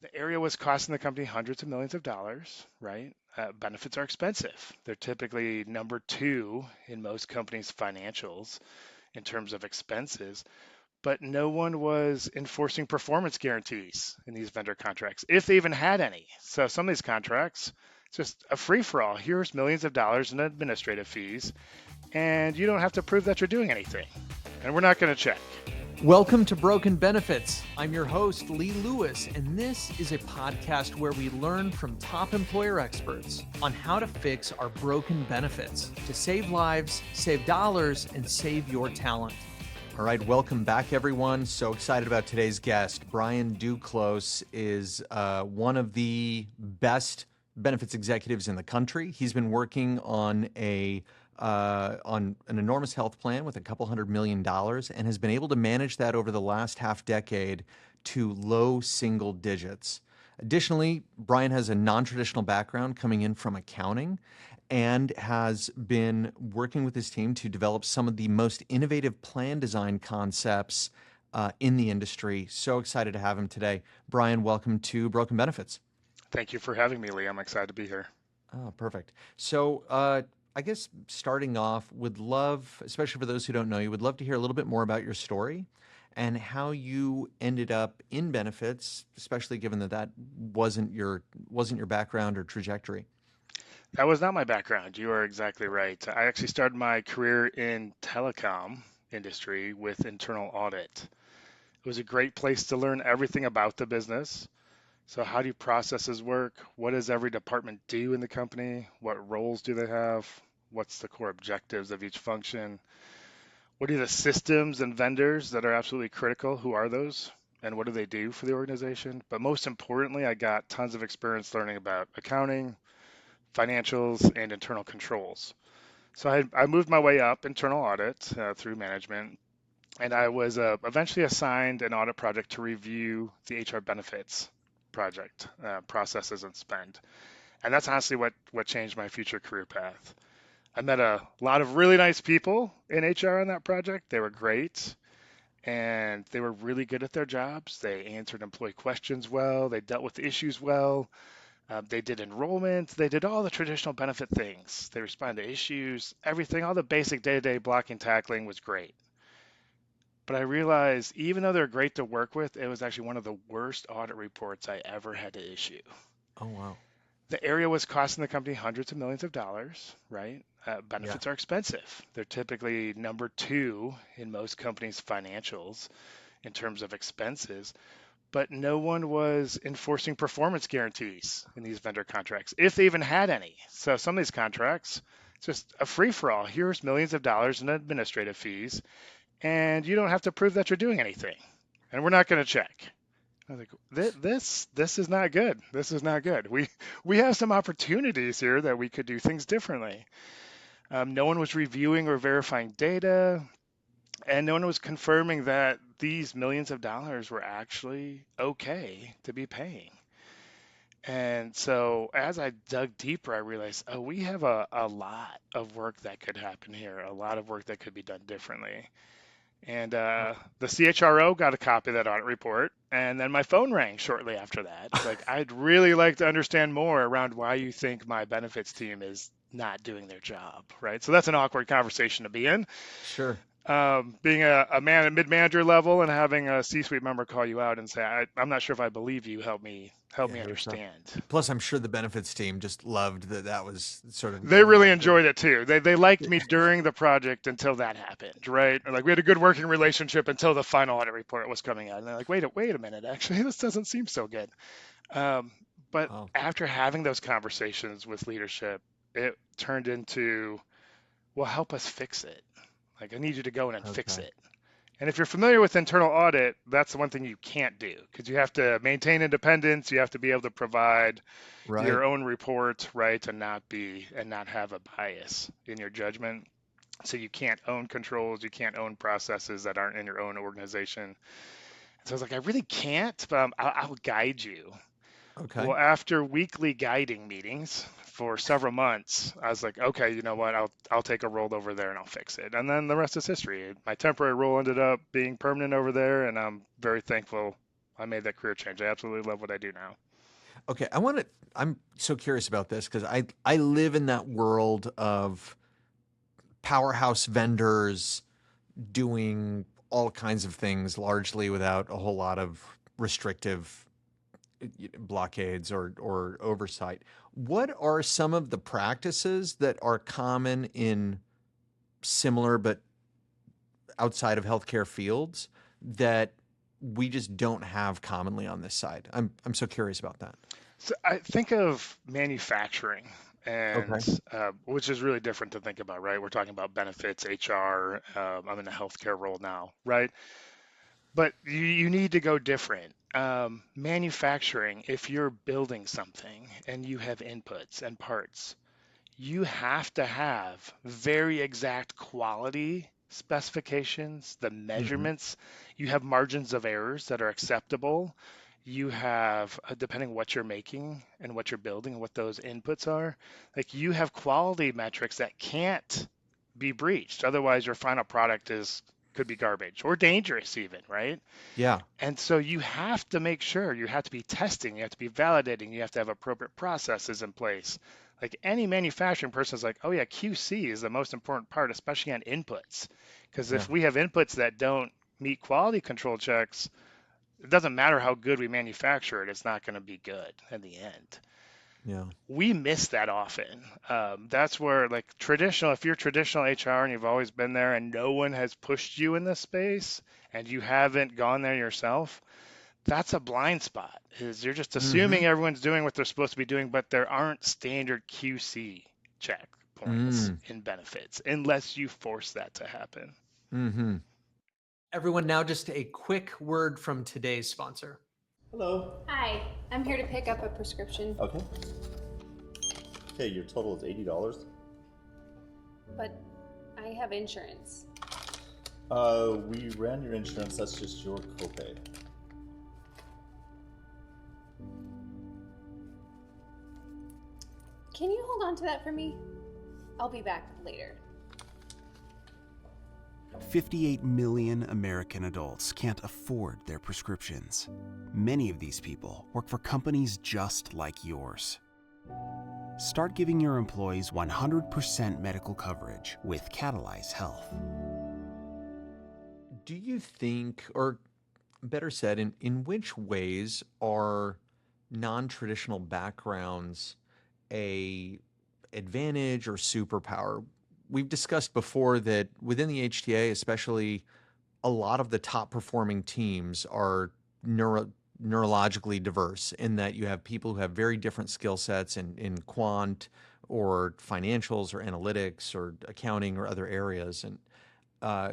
The area was costing the company hundreds of millions of dollars, right? Benefits are expensive. They're typically number two in most companies' financials in terms of expenses, but no one was enforcing performance guarantees in these vendor contracts, if they even had any. So some of these contracts, it's just a free for all. Here's millions of dollars in administrative fees, and you don't have to prove that you're doing anything. And we're not going to check. Welcome to Broken Benefits. I'm your host, Lee Lewis, and this is a podcast where we learn from top employer experts on how to fix our broken benefits to save lives, save dollars, and save your talent. All right, welcome back, everyone. So excited about today's guest. Brian Duclos is one of the best benefits executives in the country. He's been working on an enormous health plan with a couple $100 million and has been able to manage that over the last half decade to low single digits. Additionally, Brian has a non-traditional background coming in from accounting and has been working with his team to develop some of the most innovative plan design concepts in the industry. So excited to have him today. Brian, welcome to Broken Benefits. Thank you for having me, Lee. I'm excited to be here. Oh, perfect. So, I guess starting off, would love, especially for those who don't know you, would love to hear a little bit more about your story and how you ended up in benefits, especially given that that wasn't your background or trajectory. That was not my background. You are exactly right. I actually started my career in telecom industry with internal audit. It was a great place to learn everything about the business. So how do processes work? What does every department do in the company? What roles do they have? What's the core objectives of each function? What are the systems and vendors that are absolutely critical? Who are those? And what do they do for the organization? But most importantly, I got tons of experience learning about accounting, financials, and internal controls. So I moved my way up internal audit through management, and I was eventually assigned an audit project to review the HR benefits project processes and spend. And that's honestly what changed my future career path. I met a lot of really nice people in HR on that project. They were great and they were really good at their jobs. They answered employee questions well, they dealt with issues well, they did enrollment, they did all the traditional benefit things. They responded to issues, everything, all the basic day to day blocking tackling was great. But I realized even though they're great to work with, it was actually one of the worst audit reports I ever had to issue. Oh, wow. The area was costing the company hundreds of millions of dollars, right? Yeah. Benefits are expensive. They're typically number two in most companies' financials in terms of expenses, but no one was enforcing performance guarantees in these vendor contracts, if they even had any. So some of these contracts, it's just a free for all. Here's millions of dollars in administrative fees, and you don't have to prove that you're doing anything. And we're not going to check. I was like, this is not good. This is not good. We have some opportunities here that we could do things differently. No one was reviewing or verifying data, and no one was confirming that these millions of dollars were actually okay to be paying. And so as I dug deeper, I realized, oh, we have a lot of work that could happen here, a lot of work that could be done differently. And the CHRO got a copy of that audit report, and then my phone rang shortly after that. It's like, I'd really like to understand more around why you think my benefits team is not doing their job, right? So that's an awkward conversation to be in. Sure. Being a man at mid-manager level and having a C-suite member call you out and say, I'm not sure if I believe you. Help Yeah, me it was tough. understand. Plus, I'm sure the benefits team just loved that that was sort of They really the enjoyed it too. They liked me during the project until that happened, right? Like we had a good working relationship until the final audit report was coming out, and they're like, wait a minute, actually, this doesn't seem so good. Um, but wow. after having those conversations with leadership, it turned into, well, help us fix it. Like I need you to go in and fix Okay. it. And if you're familiar with internal audit, that's the one thing you can't do because you have to maintain independence. You have to be able to provide Right. your own report, right, and not have a bias in your judgment. So you can't own controls, you can't own processes that aren't in your own organization. So I was like, I really can't, but I'll guide you. Okay. Well, after weekly guiding meetings for several months, I was like, okay, you know what? I'll take a role over there and I'll fix it. And then the rest is history. My temporary role ended up being permanent over there, and I'm very thankful I made that career change. I absolutely love what I do now. Okay, I'm so curious about this because I live in that world of powerhouse vendors doing all kinds of things largely without a whole lot of restrictive blockades or oversight. What are some of the practices that are common in similar but outside of healthcare fields that we just don't have commonly on this side? I'm so curious about that. So I think of manufacturing, Okay. and which is really different to think about, right? We're talking about benefits, HR. I'm in a healthcare role now, right? But you need to go different. Manufacturing, if you're building something and you have inputs and parts, you have to have very exact quality specifications, the Hmm. measurements. You have margins of errors that are acceptable. You have, depending what you're making and what you're building and what those inputs are, like you have quality metrics that can't be breached. Otherwise, your final product is could be garbage or dangerous even, right? Yeah. And so you have to make sure you have to be testing, you have to be validating, you have to have appropriate processes in place. Like any manufacturing person is like, oh yeah, QC is the most important part, especially on inputs. Because Yeah. if we have inputs that don't meet quality control checks, it doesn't matter how good we manufacture it, it's not going to be good in the end. Yeah. We miss that often. That's where, like, traditional, if you're traditional HR and you've always been there and no one has pushed you in this space and you haven't gone there yourself, that's a blind spot. Is you're just Hmm. assuming everyone's doing what they're supposed to be doing, but there aren't standard QC checkpoints Mm. in benefits unless you force that to happen. Hmm. Everyone, now just a quick word from today's sponsor. Hello. Hi, I'm here to pick up a prescription, Okay. Okay, your total is $80. but I have insurance. We ran your insurance. That's just your copay. Can you hold on to that for me? I'll be back later. 58 million American adults can't afford their prescriptions. Many of these people work for companies just like yours. Start giving your employees 100% medical coverage with Catalyze Health. Do you think, or better said, in which ways are non-traditional backgrounds a advantage or superpower? We've discussed before that within the HTA, especially, a lot of the top performing teams are neurologically diverse in that you have people who have very different skill sets in quant or financials or analytics or accounting or other areas. And uh,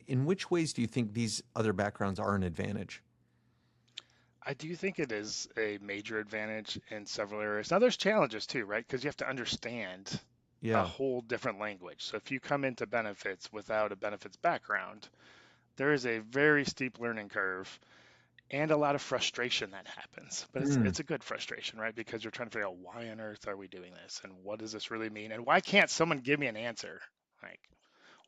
in which ways do you think these other backgrounds are an advantage? I do think it is a major advantage in several areas. Now, there's challenges too, right? Because you have to understand a Yeah. whole different language. So if you come into benefits without a benefits background, there is a very steep learning curve and a lot of frustration that happens. But it's Mm. it's a good frustration, right? Because you're trying to figure out why on earth are we doing this and what does this really mean and why can't someone give me an answer? Like,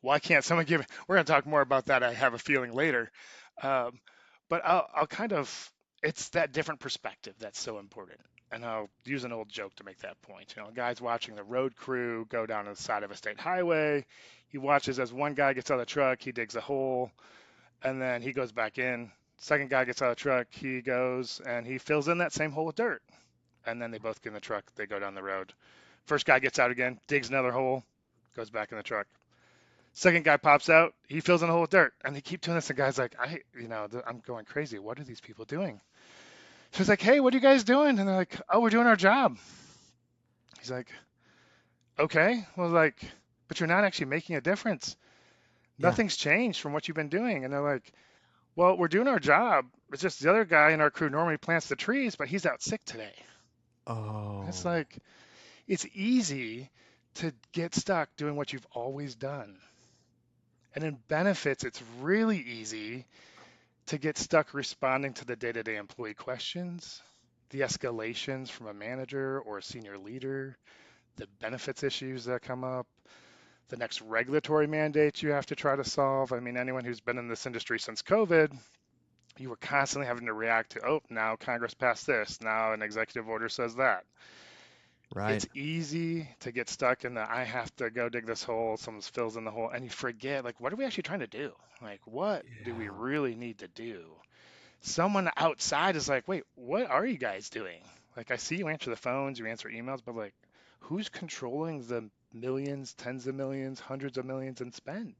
why can't someone give? We're going to talk more about that. I have a feeling later, um, but I'll kind of it's that different perspective that's so important. And I'll use an old joke to make that point. You know, a guy's watching the road crew go down the side of a state highway. He watches as one guy gets out of the truck, he digs a hole, and then he goes back in. Second guy gets out of the truck, he goes and he fills in that same hole with dirt. And then they both get in the truck, they go down the road. First guy gets out again, digs another hole, goes back in the truck. Second guy pops out, he fills in a hole with dirt, and they keep doing this. The guy's like, I'm going crazy. What are these people doing? So he's like, hey, what are you guys doing? And they're like, oh, we're doing our job. He's like, okay. Well, like, but you're not actually making a difference. Yeah. Nothing's changed from what you've been doing. And they're like, well, we're doing our job. It's just the other guy in our crew normally plants the trees, but he's out sick today. And it's Oh. like, it's easy to get stuck doing what you've always done. And in benefits, it's really easy to get stuck responding to the day-to-day employee questions, the escalations from a manager or a senior leader, the benefits issues that come up, the next regulatory mandates you have to try to solve. I mean, anyone who's been in this industry since COVID You were constantly having to react to, oh, now Congress passed this, now an executive order says that. Right. It's easy to get stuck in the I have to go dig this hole, someone fills in the hole, and you forget, like, what are we actually trying to do? Like, what do we Yeah. really need to do? Someone outside is like, wait, what are you guys doing? Like, I see you answer the phones, you answer emails, but like, who's controlling the millions, tens of millions, hundreds of millions in spend?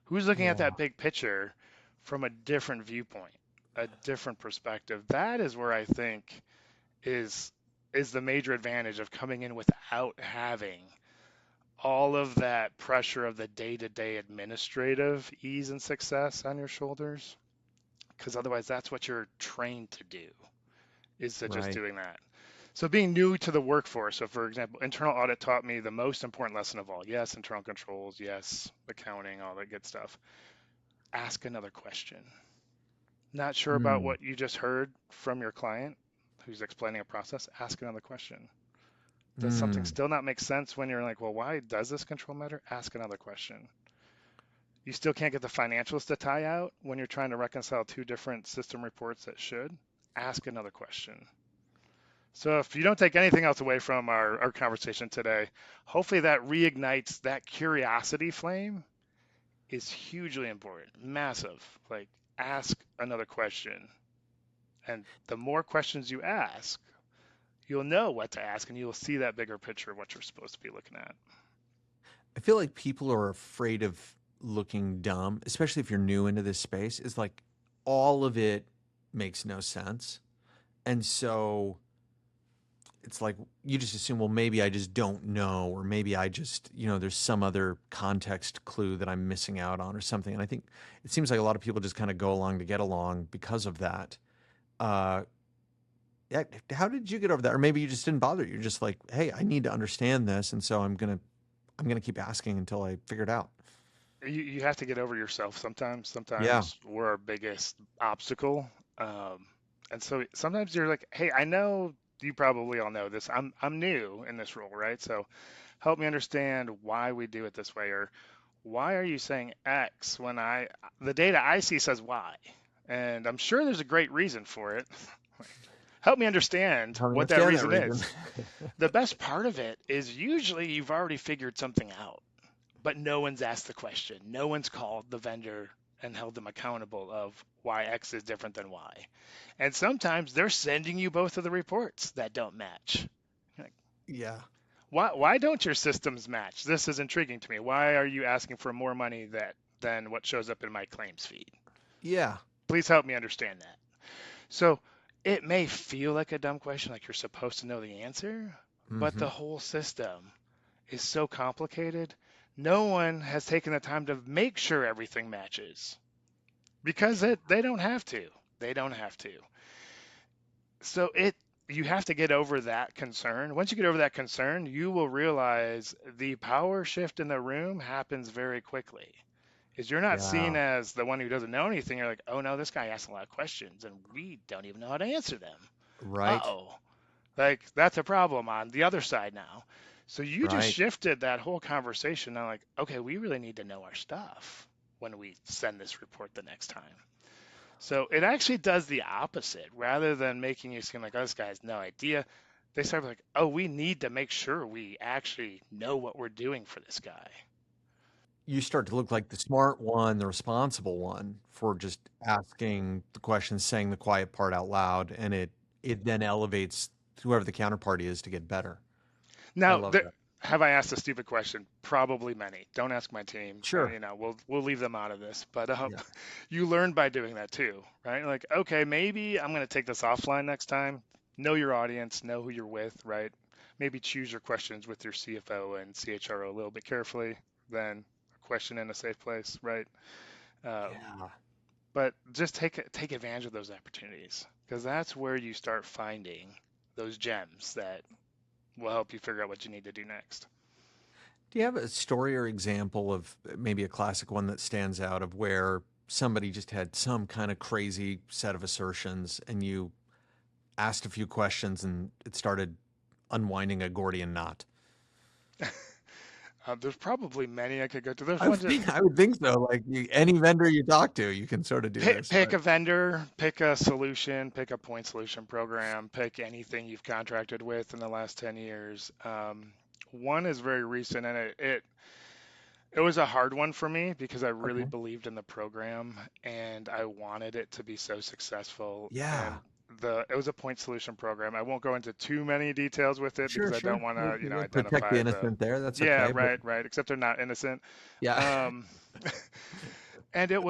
Who's looking at Yeah. that big picture from a different viewpoint, a different perspective? That is where I think is is the major advantage of coming in without having all of that pressure of the day-to-day administrative ease and success on your shoulders, because otherwise that's what you're trained to do, is to just Right. doing that. So being new to the workforce, so for example, internal audit taught me the most important lesson of all. Yes, internal controls, yes, accounting, all that good stuff. Ask another question. Not sure about Mm. what you just heard from your client who's explaining a process? Ask another question. Does something Mm. still not make sense when you're like, well, why does this control matter? Ask another question. You still can't get the financials to tie out when you're trying to reconcile two different system reports that should? Ask another question. So if you don't take anything else away from our conversation today, hopefully that reignites that curiosity flame is hugely important, massive. Like, ask another question. And the more questions you ask, you'll know what to ask and you'll see that bigger picture of what you're supposed to be looking at. I feel like people are afraid of looking dumb, especially if you're new into this space. Is like all of it makes no sense. And so it's like you just assume, well, maybe I just don't know, or maybe I just, there's some other context clue that I'm missing out on or something. And I think it seems like a lot of people just kind of go along to get along because of that. Uh, yeah, how did you get over that? Or maybe you just didn't bother. You're just like, hey, I need to understand this, and so I'm gonna keep asking until I figure it out. You have to get over yourself sometimes. Yeah. Sometimes we're our biggest obstacle. Um, and so sometimes you're like, hey, I know you probably all know this. I'm new in this role, right? So help me understand why we do it this way, or why are you saying X when the data I see says Y? And I'm sure there's a great reason for it. Help me understand I don't what that understand that reason reason. is. The best part of it is usually you've already figured something out, but no one's asked the question. No one's called the vendor and held them accountable of why X is different than Y. And sometimes they're sending you both of the reports that don't match. You're like, Yeah. why don't your systems match? This is intriguing to me. Why are you asking for more money than what shows up in my claims feed? Yeah. Please help me understand that. So it may feel like a dumb question, like you're supposed to know the answer, but Mm-hmm. the whole system is so complicated. No one has taken the time to make sure everything matches because they don't have to. They don't have to. So you have to get over that concern. Once you get over that concern, you will realize the power shift in the room happens very quickly. Is you're not seen Yeah. as the one who doesn't know anything. You're like, oh no, this guy asks a lot of questions and we don't even know how to answer them. Right. Uh-oh. Like that's a problem on the other side now. So you just Right. shifted that whole conversation. Now, like, okay, we really need to know our stuff when we send this report the next time. So it actually does the opposite. Rather than making you seem like, oh, this guy has no idea, they start like, oh, we need to make sure we actually know what we're doing for this guy. You start to look like the smart one, the responsible one for just asking the questions, saying the quiet part out loud, and it then elevates whoever the counterparty is to get better. I Now, love that. have I asked a stupid question? Probably many. Don't ask my team. Sure. We'll leave them out of this. But Yeah. you learn by doing that too, right? Like, okay, maybe I'm going to take this offline next time. Know your audience, know who you're with, right? Maybe choose your questions with your CFO and CHRO a little bit carefully, then a question in a safe place, right? Um, Yeah. but just take advantage of those opportunities because that's where you start finding those gems that will help you figure out what you need to do next. Do you have a story or example of maybe a classic one that stands out of where somebody just had some kind of crazy set of assertions and you asked a few questions and it started unwinding a Gordian knot? There's probably many I could go to. There's I would one just think, I would think so. Like any vendor you talk to, you can sort of do pick, this. pick But a vendor, pick a solution, pick a point solution program, pick anything you've contracted with in the last 10 years. One is very recent, and it was a hard one for me because I really okay, believed in the program and I wanted it to be so successful. yeah, And it was a point solution program. I won't go into too many details with it because sure, I don't sure. want We'll, to, we'll protect the identify the. innocent there. That's Yeah, okay. But right, right. Except they're not innocent. yeah, Um, and it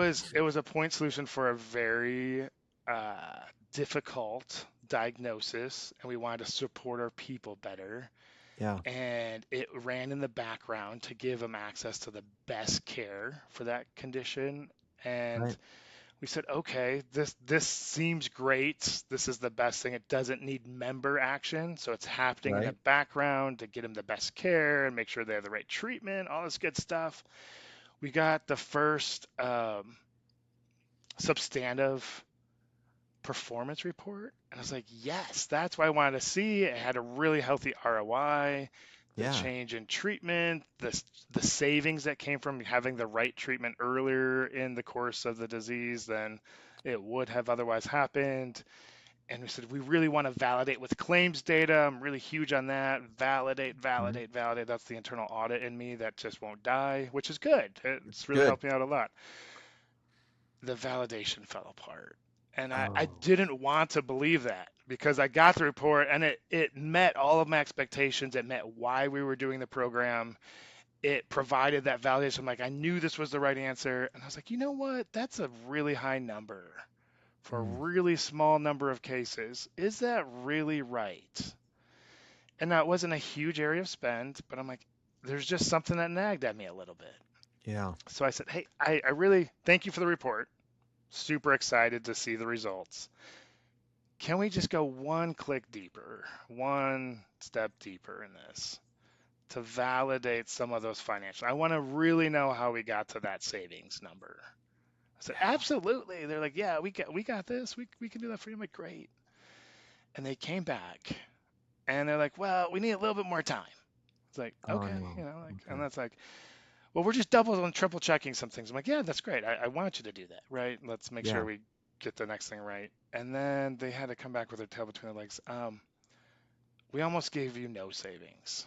was a point solution for a very uh, difficult diagnosis, and we wanted to support our people better. yeah, And it ran in the background to give them access to the best care for that condition. And right, we said, okay, this seems great. This is the best thing. It doesn't need member action, so it's happening in the right. background to get them the best care and make sure they have the right treatment, all this good stuff. We got the first substantive performance report. And I was like, yes, that's what I wanted to see. It had a really healthy ROI, the Yeah, change in treatment, the savings that came from having the right treatment earlier in the course of the disease than it would have otherwise happened. And we said, we really want to validate with claims data. I'm really huge on that. Validate, mhm, validate, validate. That's the internal audit in me that just won't die, which is good. It's really good. helped me out a lot. The validation fell apart. And I Oh, didn't want to believe that because I got the report and it met all of my expectations. It met why we were doing the program. It provided that validation. I'm like, I knew this was the right answer. And I was like, you know what? That's a really high number for a mm, really small number of cases. Is that really right? And now it wasn't a huge area of spend, but I'm like, there's just something that nagged at me a little bit. yeah. So I said, hey, I really thank you for the report. Super excited to see the results. Can we just go one click deeper, one step deeper in this to validate some of those financial? I want to really know how we got to that savings number. I said, absolutely. They're like, yeah, we got this. We can do that for you. I'm like, great. And they came back and they're like, well, we need a little bit more time. It's like, Oh okay, no. and Okay. that's like, well, we're just double and triple checking some things. I'm like, yeah, that's great. I want you to do that, right? Let's make sure Yeah. we get the next thing right. And then they had to come back with their tail between their legs. We almost gave you no savings.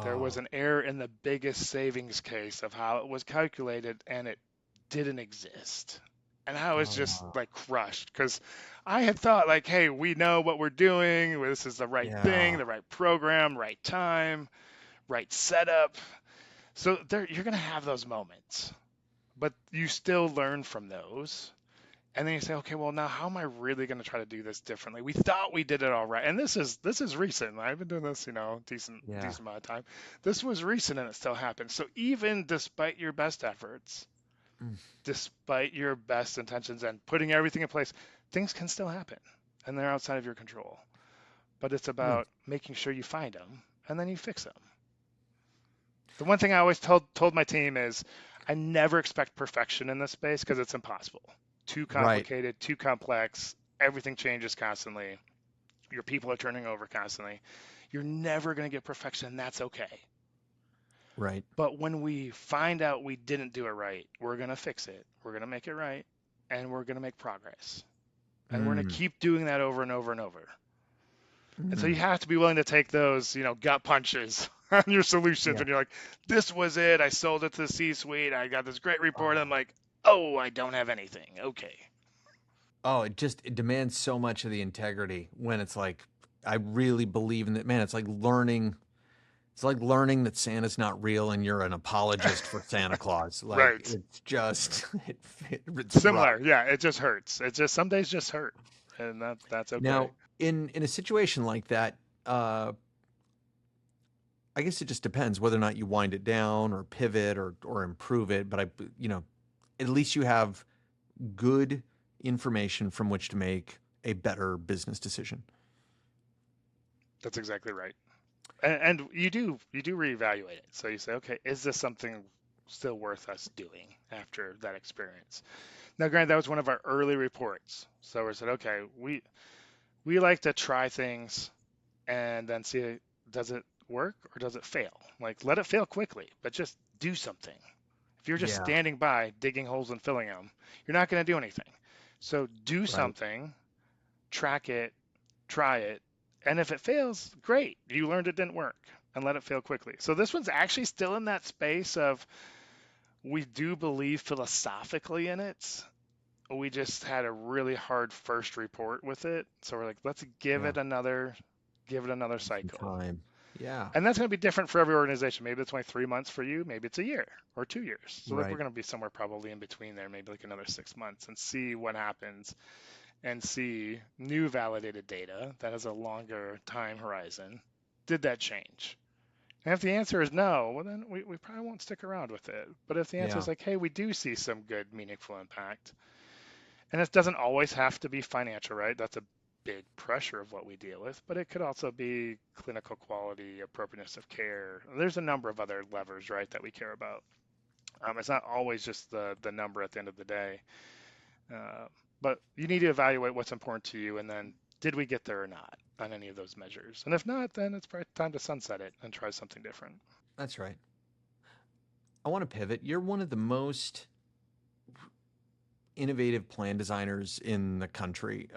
There was Oh. an error in the biggest savings case of how it was calculated, and it didn't exist. And I was just Oh. like crushed because I had thought like, hey, we know what we're doing. This is the right thing, Yeah. the right program, right time, right setup. So there, you're gonna have those moments, but you still learn from those. And then you say, okay, well now how am I really going to try to do this differently? We thought we did it all right, and this is recent. I've been doing this, decent Yeah. decent amount of time. This was recent, and it still happened. So even despite your best efforts, Mm, despite your best intentions, and putting everything in place, things can still happen, and they're outside of your control. But it's yeah. about making sure you find them and then you fix them. The one thing I always told my team is I never expect perfection in this space because it's impossible. Too Right. complicated, too complex. Everything changes constantly. Your people are turning over constantly. You're never going to get perfection, and that's okay. Right. But when we find out we didn't do it right, we're going to fix it. We're going to make it right, and we're going to make progress. And we're going to Mm, keep doing that over and over and over. And so you mm, have to be willing to take those, gut punches on your solutions. yeah. And you're like, this was it. I sold it to the C-suite. I got this great report. I'm Oh. like, oh, I don't have anything. Okay. Oh, it demands so much of the integrity when it's like I really believe in that, man. It's like learning that Santa's not real and you're an apologist for Santa Claus. Like Right. it's just it's rough. Similar. Yeah. It just hurts. It just some days just hurt, and that's okay. Now, in a situation like that, uh I guess it just depends whether or not you wind it down or pivot or improve it, but at least you have good information from which to make a better business decision. That's exactly right. And you do reevaluate it. So you say, okay, is this something still worth us doing after that experience? Now, granted, that was one of our early reports. So we said, okay, we like to try things and then see does it work or does it fail? Like, let it fail quickly, but just do something. If you're just Yeah. standing by, digging holes and filling them, you're not going to do anything. So do Right. something, track it, try it, and if it fails, great. You learned it didn't work, and let it fail quickly. So this one's actually still in that space of we do believe philosophically in it. We just had a really hard first report with it. So we're like, let's Yeah. give it another Some cycle. time. Yeah. And that's going to be different for every organization. Maybe it's only 3 months for you. Maybe it's a year or 2 years. So like we're Right. going to be somewhere probably in between there, maybe like another 6 months, and see what happens and see new validated data that has a longer time horizon. Did that change? And if the answer is no, well, then we probably won't stick around with it. But if the answer Yeah. is like, hey, we do see some good, meaningful impact, and it doesn't always have to be financial, right? That's a big pressure of what we deal with, but it could also be clinical quality, appropriateness of care. There's a number of other levers, right, that we care about. It's not always just the number at the end of the day, uh, but you need to evaluate what's important to you, and then did we get there or not on any of those measures? And if not, then it's probably time to sunset it and try something different. That's right. I want to pivot. You're one of the most innovative plan designers in the country.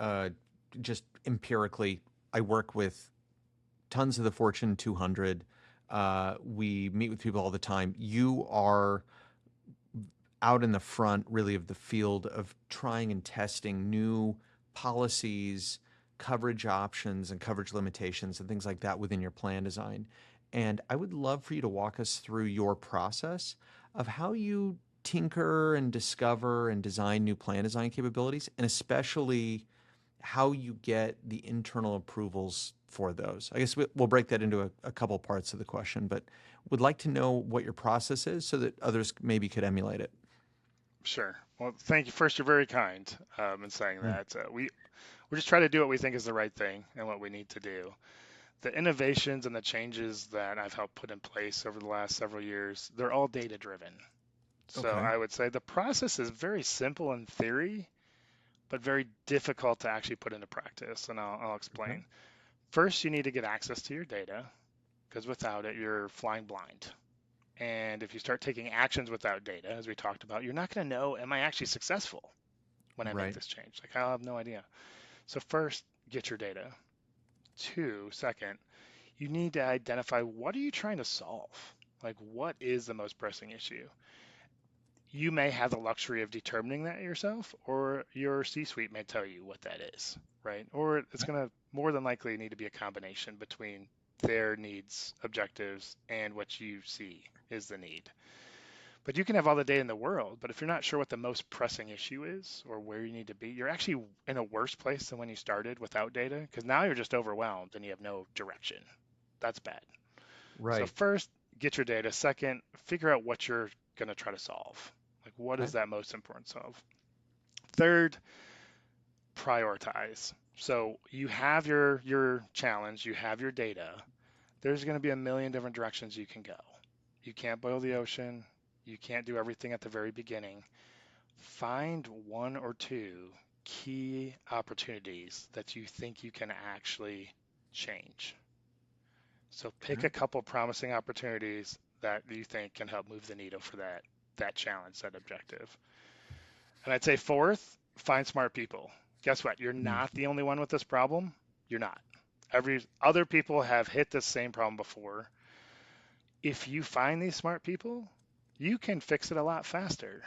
Just empirically, I work with tons of the Fortune 200. We meet with people all the time. You are out in the front, really, of the field of trying and testing new policies, coverage options, and coverage limitations, and things like that within your plan design. And I would love for you to walk us through your process of how you tinker and discover and design new plan design capabilities, and especially how you get the internal approvals for those. I guess we'll break that into a couple parts of the question, but would like to know what your process is so that others maybe could emulate it. Sure. Well, thank you. First, you're very kind in saying Mm. that. We just try to do what we think is the right thing and what we need to do. The innovations and the changes that I've helped put in place over the last several years, they're all data driven. So Okay. I would say the process is very simple in theory, but very difficult to actually put into practice. And I'll Okay. explain. First, you need to get access to your data because without it, you're flying blind. And if you start taking actions without data, as we talked about, you're not going to know, am I actually successful when I make Right. this change? Like, I'll have no idea. So first, get your data. Two, second, you need to identify what are you trying to solve? Like, what is the most pressing issue? You may have the luxury of determining that yourself, or your C-suite may tell you what that is, right? Or it's going to more than likely need to be a combination between their needs, objectives, and what you see is the need. But you can have all the data in the world, but if you're not sure what the most pressing issue is or where you need to be, you're actually in a worse place than when you started without data because now you're just overwhelmed and you have no direction. That's bad. So Right. first, get your data. Second, figure out what you're going to try to solve. Like what Okay. is that most important solve? Third, prioritize. So you have your challenge, you have your data. There's going to be a million different directions you can go. You can't boil the ocean. You can't do everything at the very beginning. Find one or two key opportunities that you think you can actually change. So pick Okay. a couple promising opportunities that you think can help move the needle for that challenge, that objective. And I'd say fourth, find smart people. Guess what? You're Mm. not the only one with this problem. You're not. Every other people have hit this same problem before. If you find these smart people, you can fix it a lot faster.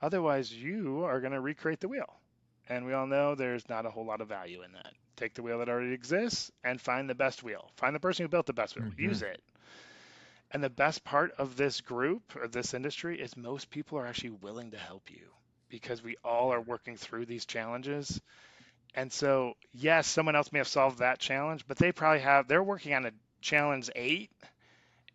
Otherwise, you are going to recreate the wheel. And we all know there's not a whole lot of value in that. Take the wheel that already exists and find the best wheel. Find the person who built the best wheel. Mm-hmm. Use it. And the best part of this group or this industry is most people are actually willing to help you because we all are working through these challenges. And so, yes, someone else may have solved that challenge, but they're working on a challenge 8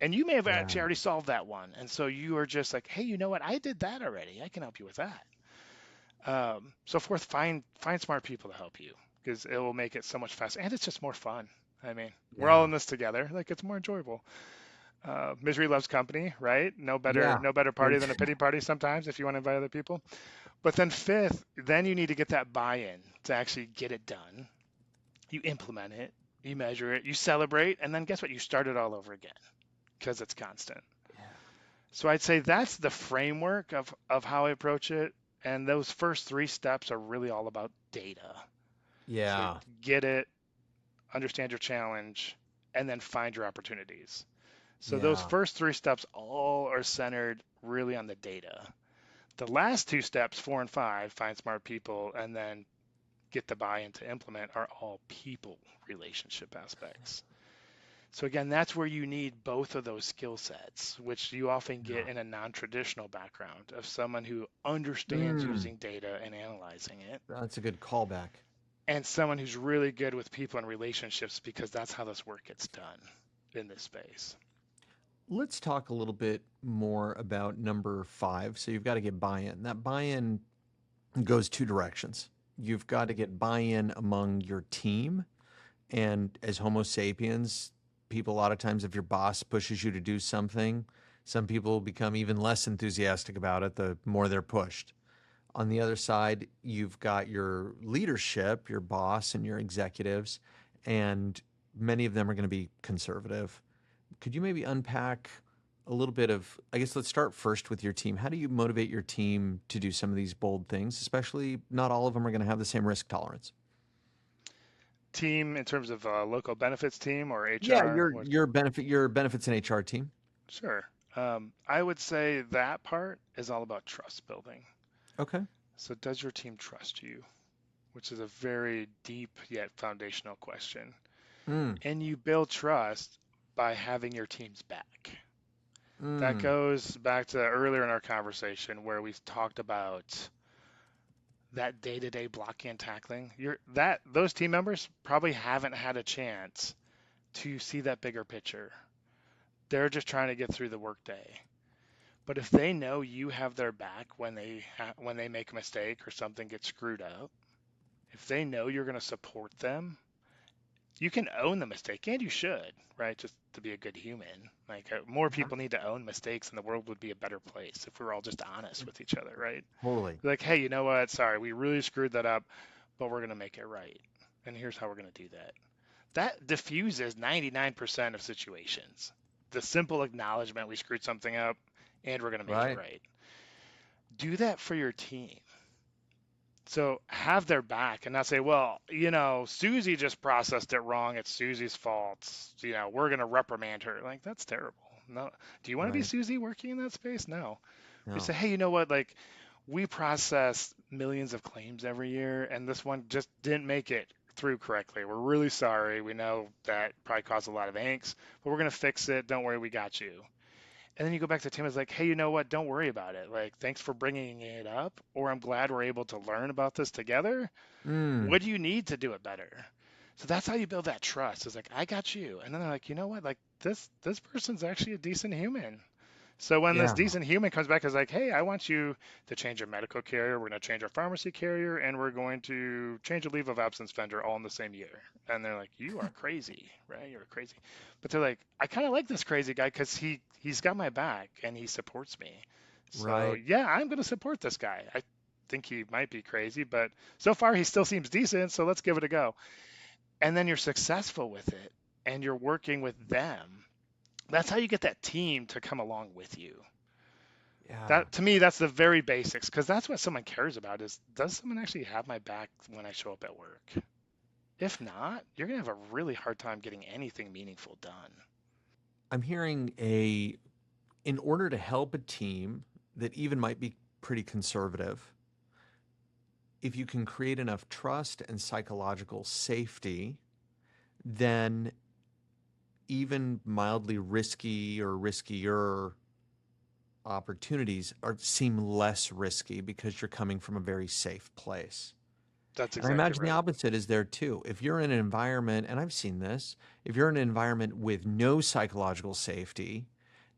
and you may have Yeah. actually already solved that one. And so you are just like, hey, you know what? I did that already. I can help you with that. So fourth, find smart people to help you because it will make it so much faster and it's just more fun. I mean, we're all Yeah. in this together. Like it's more enjoyable. Misery loves company, right? Yeah. No better Very party than a pity party sometimes if you want to invite other people. But then fifth, then you need to get that buy-in to actually get it done. You implement it, you measure it, you celebrate, and then guess what? You start it all over again because it's constant. So I'd say that's the framework of how I approach it. And those first three steps are really all about data. So Yeah. get it, understand your challenge, and then find your opportunities. So those Yeah. first three steps all are centered really on the data. The last two steps, 4 and 5, find smart people, and then get the buy-in to implement, are all people relationship aspects. So again, that's where you need both of those skill sets, which you often get Yeah. in a non-traditional background of someone who understands Mm, using data and analyzing it, that's a good callback. and someone who's really good with people and relationships because that's how this work gets done in this space. Let's talk a little bit more about number 5. So you've got to get buy-in. That buy-in goes two directions. You've got to get buy-in among your team. And as Homo sapiens, people, a lot of times, if your boss pushes you to do something, some people become even less enthusiastic about it the more they're pushed. On the other side, you've got your leadership, your boss, and your executives, and many of them are going to be conservative. Could you maybe unpack a little bit of, I guess let's start first with your team. How do you motivate your team to do some of these bold things, especially not all of them are going to have the same risk tolerance? Team in terms of local benefits team or Yeah, HR? What? your benefits and HR team. Sure. I would say that part is all about trust building. Okay. So does your team trust you? Which is a very deep yet foundational question. Mm, And you build trust by having your team's back. That mm, goes back to earlier in our conversation where we talked about that day-to-day blocking and tackling. Those team members probably haven't had a chance to see that bigger picture. They're just trying to get through the workday. But if they know you have their back when when they make a mistake or something gets screwed up, if they know you're going to support them, you can own the mistake, and you should, right? Just to be a good human. Like more people need to own mistakes, and the world would be a better place if we were all just honest with each other, right? totally. Like, hey, you know what? Sorry, we really screwed that up, but we're gonna make it right, and here's how we're gonna do that. That diffuses 99% of situations. The simple acknowledgement we screwed something up, and we're gonna make it Right. right. Do that for your team. So have their back and not say, well, Susie just processed it wrong. It's Susie's fault. We're going to reprimand her. Like, that's terrible. No. Do you want to be Right. Susie working in that space? No. We No. say, hey, you know what? Like, we process millions of claims every year, and this one just didn't make it through correctly. We're really sorry. We know that probably caused a lot of angst, but we're going to fix it. Don't worry, we got you. And then you go back to Tim, it's like, hey, you know what? Don't worry about it. Like, thanks for bringing it up, or I'm glad we're able to learn about this together. Mm, What do you need to do it better? So that's how you build that trust. It's like, I got you. And then they're like, you know what? Like this person's actually a decent human. So when this yeah. decent human comes back, is like, hey, I want you to change your medical carrier. We're going to change our pharmacy carrier, and we're going to change a leave of absence vendor all in the same year. And they're like, you are crazy, right? You're crazy. But they're like, I kind of like this crazy guy because he's got my back and he supports me. So Right. yeah, I'm going to support this guy. I think he might be crazy, but so far he still seems decent. So let's give it a go. And then you're successful with it, and you're working with them. That's how you get that team to come along with you. Yeah. That to me, that's the very basics, because that's what someone cares about is, does someone actually have my back when I show up at work? If not, you're gonna have a really hard time getting anything meaningful done. I'm hearing in order to help a team that even might be pretty conservative, if you can create enough trust and psychological safety, then even mildly risky or riskier opportunities seem less risky because you're coming from a very safe place. That's And I exactly imagine the right. opposite is there too. If you're in an environment, and I've seen this, if you're in an environment with no psychological safety,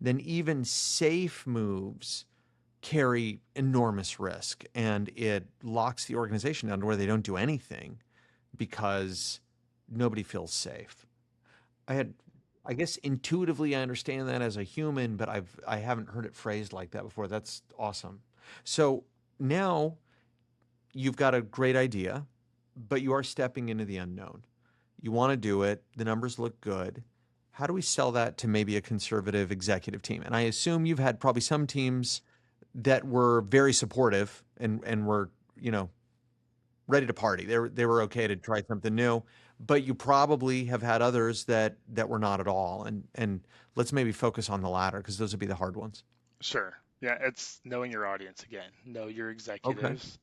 then even safe moves carry enormous risk and it locks the organization down to where they don't do anything because nobody feels safe. I had I guess intuitively I understand that as a human, but I haven't heard it phrased like that before. That's awesome. So now you've got a great idea, but you are stepping into the unknown. You want to do it. The numbers look good. How do we sell that to maybe a conservative executive team? And I assume you've had probably some teams that were very supportive and were, ready to party. They were okay to try something new, but you probably have had others that were not at all. And let's maybe focus on the latter because those would be the hard ones. Sure. Yeah, it's knowing your audience again, know your Okay. executives.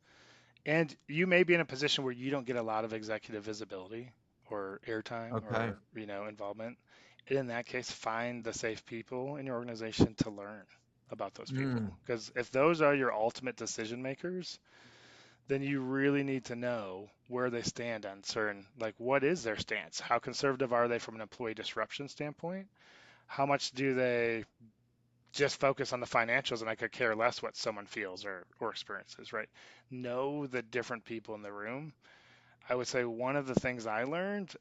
And you may be in a position where you don't get a lot of executive visibility or airtime Okay. or, involvement. And in that case, find the safe people in your organization to learn about those people. Mm, Because if those are your ultimate decision makers, then you really need to know where they stand on certain, like what is their stance? How conservative are they from an employee disruption standpoint? How much do they just focus on the financials and I could care less what someone feels or experiences, right? Know the different people in the room. I would say one of the things I learned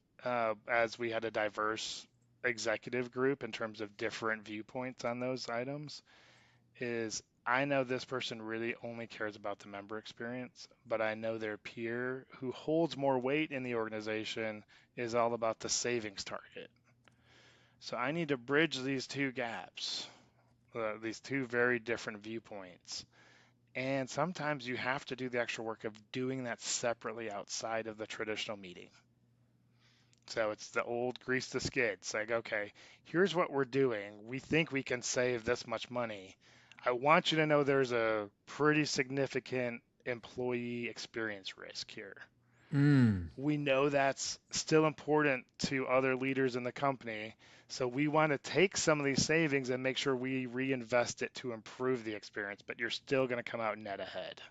as we had a diverse executive group in terms of different viewpoints on those items is I know this person really only cares about the member experience, but I know their peer who holds more weight in the organization is all about the savings target. So I need to bridge these two gaps, these two very different viewpoints. And sometimes you have to do the extra work of doing that separately outside of the traditional meeting. So it's the old grease the skids. Like, okay, here's what we're doing. We think we can save this much money. I want you to know there's a pretty significant employee experience risk here. mm, We know that's still important to other leaders in the company. So we want to take some of these savings and make sure we reinvest it to improve the experience, but you're still going to come out net ahead.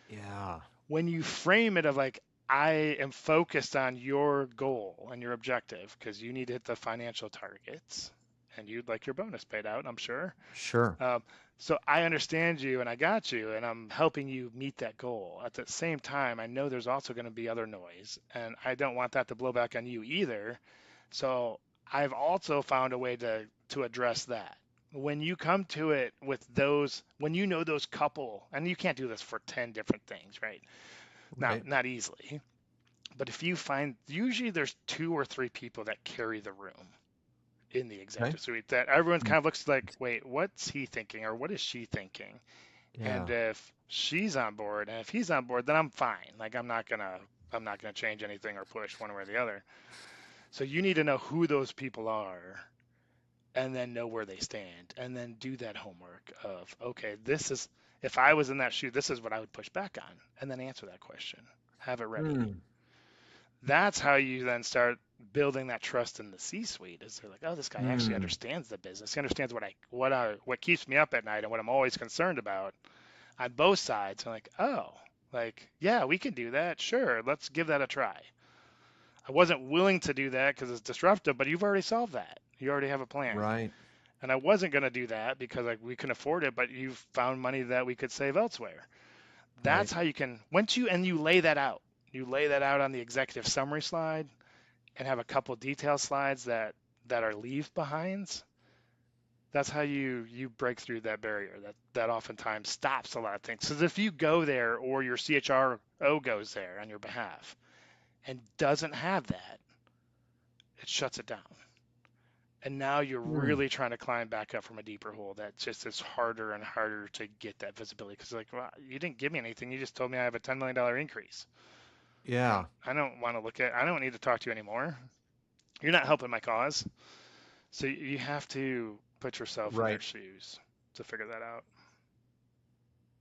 yeah. When you frame it of like, I am focused on your goal and your objective because you need to hit the financial targets and you'd like your bonus paid out, I'm sure. Sure. Um, so I understand you and I got you and I'm helping you meet that goal. At the same time, I know there's also going to be other noise and I don't want that to blow back on you either. So I've also found a way to address that. When you come to it with those, when you know those couple, and you can't do this for 10 different things, right? Right. Not easily. But if you find, usually there's two or three people that carry the room in the Okay. executive suite that everyone Mm, kind of looks like, wait, what's he thinking or what is she thinking? And yeah. if she's on board and if he's on board, then I'm fine. Like I'm not gonna change anything or push one way or the other. So you need to know who those people are and then know where they stand and then do that homework of, okay, this is, if I was in that shoe, this is what I would push back on and then answer that question. Have it ready. Mm, That's how you then start building that trust in the C-suite. Is they're like, oh, this guy actually mm, understands the business. He understands what keeps me up at night and what I'm always concerned about on both sides. I'm like, oh, like yeah, we can do that. Sure, let's give that a try. I wasn't willing to do that because it's disruptive, but you've already solved that. You already have a plan. right. And I wasn't going to do that because like we couldn't afford it, but you've found money that we could save elsewhere. Right. That's how you can once you lay that out. You lay that out on the executive summary slide and have a couple detail slides that are leave behinds. That's how you break through that barrier that oftentimes stops a lot of things. Because if you go there or your CHRO goes there on your behalf and doesn't have that, it shuts it down. And now you're Mm, really trying to climb back up from a deeper hole that just is harder and harder to get that visibility because like, well, you didn't give me anything. You just told me I have a $10 million increase. yeah. I don't want to I don't need to talk to you anymore. You're not helping my cause. So you have to put yourself in their Right. shoes to figure that out.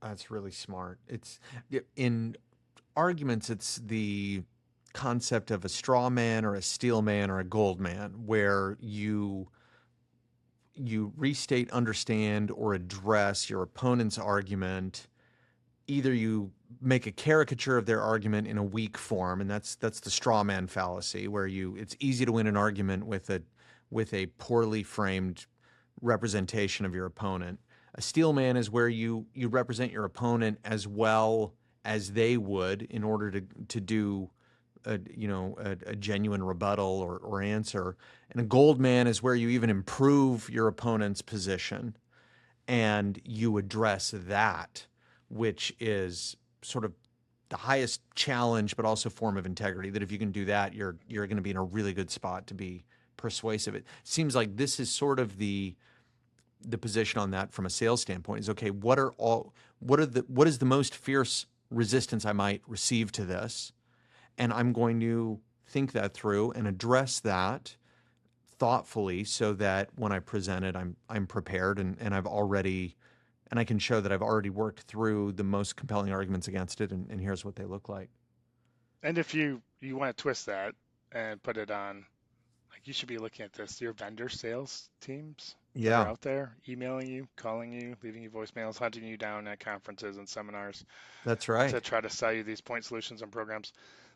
That's really smart. In arguments, it's the concept of a straw man or a steel man or a gold man, where you restate, understand, or address your opponent's argument. Either you make a caricature of their argument in a weak form, and that's the straw man fallacy, where it's easy to win an argument with a poorly framed representation of your opponent. A steel man is where you represent your opponent as well as they would in order to do a genuine rebuttal or answer. And a gold man is where you even improve your opponent's position and you address that, which is sort of the highest challenge, but also form of integrity. That if you can do that, you're going to be in a really good spot to be persuasive. It seems like this is sort of the position on that from a sales standpoint is okay. What is the most fierce resistance I might receive to this, and I'm going to think that through and address that thoughtfully so that when I present it, I'm prepared and I've already and I can show that I've already worked through the most compelling arguments against it, and here's what they look like. And if you want to twist that and put it on, like you should be looking at this, your vendor sales teams that are Yeah, out there emailing you, calling you, leaving you voicemails, hunting you down at conferences and seminars that's right. to try to sell you these point solutions and programs.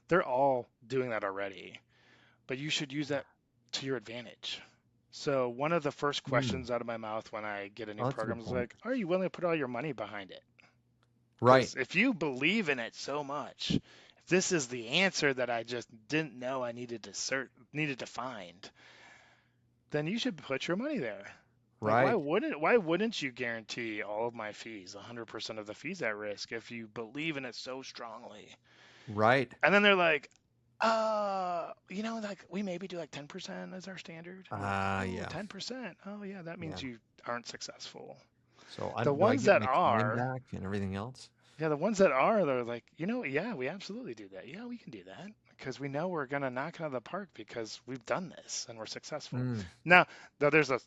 They're all doing that already, but you should use that to your advantage. So one of the first Mm. questions out of my mouth when I get a new Oh, that's a program good is point. like, are you willing to put all your money behind it? Right, Because if you believe in it so much, if this is the answer that I just didn't know I needed to find, then you should put your money there. Like right, why wouldn't you guarantee all of my fees, 100% of the fees at risk if you believe in it so strongly? right. And then they're like, like we maybe do like 10% as our standard. I'm like, oh, Yeah, 10%. Oh yeah, that means yeah. you aren't successful. So The do I ones get that my time are, back and everything else? Yeah, the ones that are, they're like, yeah, we absolutely do that. Yeah, we can do that because we know we're gonna knock it out of the park because we've done this and we're successful. Mm. Now, though, there's a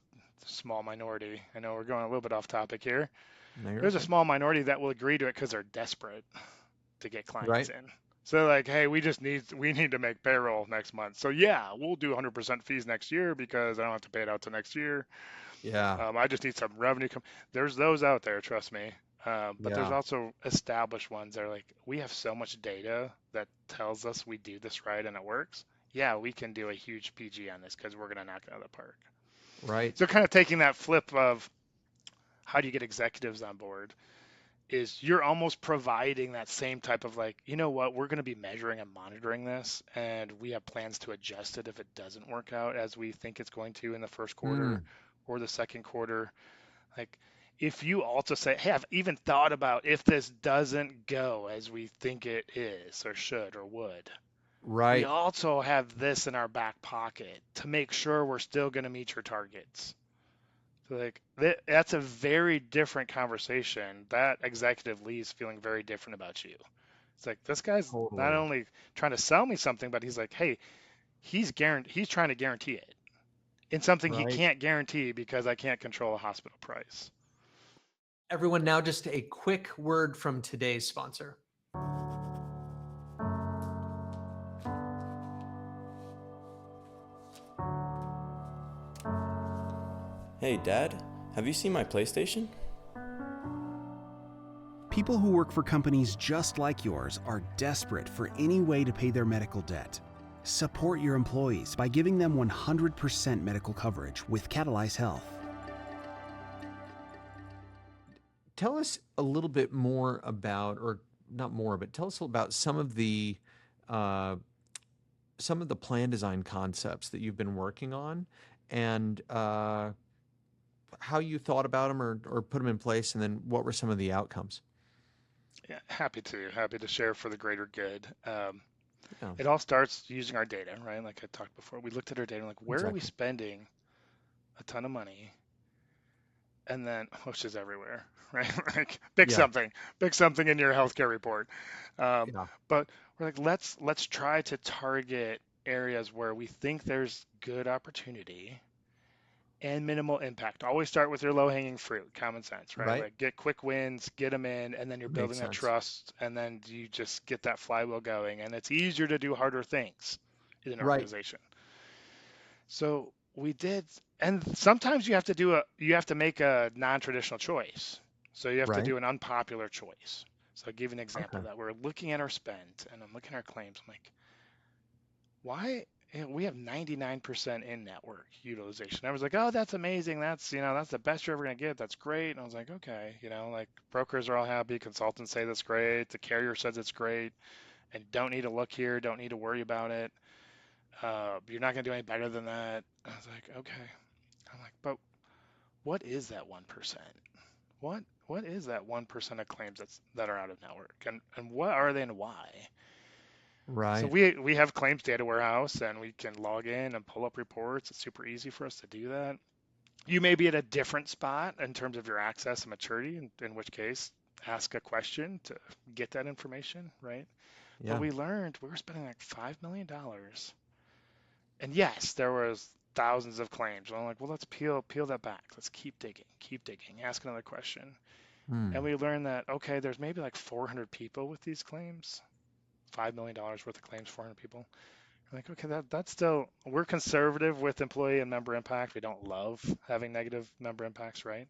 small minority. I know we're going a little bit off topic here. No, you're There's a okay. small minority that will agree to it because they're desperate to get clients Right. in. So they're like, hey, we need to make payroll next month. So yeah, we'll do 100% fees next year because I don't have to pay it out to next year. Yeah. I just need some revenue. There's those out there, trust me. But there's Yeah. also established ones that are like, we have so much data that tells us we do this right and it works. Yeah, we can do a huge PG on this because we're going to knock it out of the park. Right. So, kind of taking that flip of how do you get executives on board is you're almost providing that same type of like, you know what, we're going to be measuring and monitoring this, and we have plans to adjust it if it doesn't work out as we think it's going to in the first quarter Mm. or the second quarter. Like, if you also say, hey, I've even thought about if this doesn't go as we think it is or should or would, we Right. also have this in our back pocket to make sure we're still going to meet your targets. So, like, that's a very different conversation. That executive leaves feeling very different about you. It's like, this guy's not Totally. only trying to sell me something, but he's like, hey, he's trying to guarantee it in something he Right. can't guarantee because I can't control a hospital price. Everyone, now just a quick word from today's sponsor. Hey, Dad, have you seen my PlayStation? People who work for companies just like yours are desperate for any way to pay their medical debt. Support your employees by giving them 100% medical coverage with Catalyze Health. Tell us a little bit more about, or not more, but tell us about uh, some of the plan design concepts that you've been working on, and how you thought about them or put them in place, and then what were some of the outcomes? Yeah, happy to share for the greater good. Yeah, It all starts using our data, right? Like I talked before, we looked at our data, like where are we exactly. spending a ton of money, and then which is everywhere, right? Like Yeah, pick something in your healthcare report. Um, yeah, but we're like, let's try to target areas where we think there's good opportunity and minimal impact. Always start with your low hanging fruit, common sense, right? right. Like get quick wins, get them in, and then you're building Makes that sense. trust, and then you just get that flywheel going. And it's easier to do harder things in an Right, organization. So we did, and sometimes you have to make a non-traditional choice. So you have to right. do an unpopular choice. So I'll give you an example Okay. of that we're looking at our spend, and I'm looking at our claims. I'm like, why we have 99% in network utilization. I was like, oh, that's amazing. That's the best you're ever going to get. That's great. And I was like, okay, like brokers are all happy. Consultants say that's great. The carrier says it's great. And don't need to look here. Don't need to worry about it. You're not going to do any better than that. I was like, okay. I'm like, but what is that 1%? What what is that 1% of claims that are out of network, and what are they and why? So Right. we have claims data warehouse, and we can log in and pull up reports. It's super easy for us to do that. You may be at a different spot in terms of your access and maturity, in which case, ask a question to get that information, right? But Yeah. we learned we were spending like $5 million. And yes, there was thousands of claims. And I'm like, well, let's peel that back. Let's keep digging, ask another question. And Hmm. we learned that, okay, there's maybe like 400 people with these claims, $5 million worth of claims, 400 people. I'm like, okay, that's still, we're conservative with employee and member impact. We don't love having negative member impacts, right?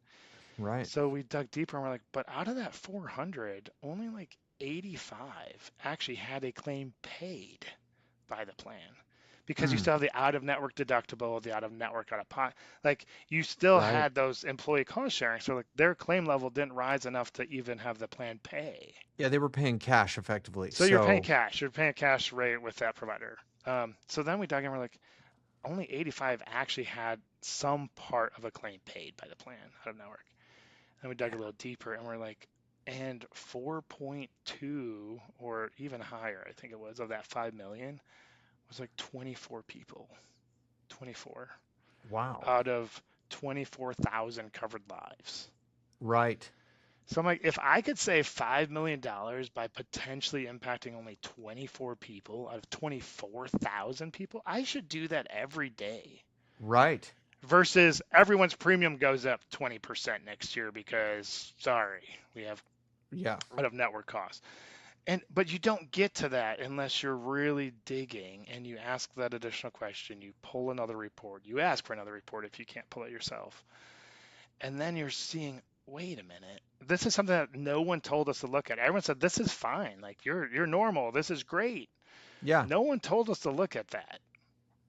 Right. So we dug deeper and we're like, but out of that 400, only like 85 actually had a claim paid by the plan, because you Hmm. still have the out of network deductible, the out of network out of pocket. Like you still Right. had those employee cost sharing. So like their claim level didn't rise enough to even have the plan pay. Yeah, they were paying cash effectively. So you're paying So, cash. You're paying cash rate with that provider. So then we dug in. We're like, only 85 actually had some part of a claim paid by the plan out of network. And we dug a little deeper and we're like, and 4.2 or even higher, I think it was, of that 5 million was like 24 people. 24 wow. out of 24,000 covered lives. Right. So I'm like, if I could save $5 million by potentially impacting only 24 people out of 24,000 people, I should do that every day. Right. Versus everyone's premium goes up 20% next year because, sorry, we have Yeah. out of network costs. But you don't get to that unless you're really digging and you ask that additional question. You pull another report. You ask for another report if you can't pull it yourself. And then you're seeing, wait a minute, this is something that no one told us to look at. Everyone said this is fine, like you're normal, this is great. Yeah. No one told us to look at that.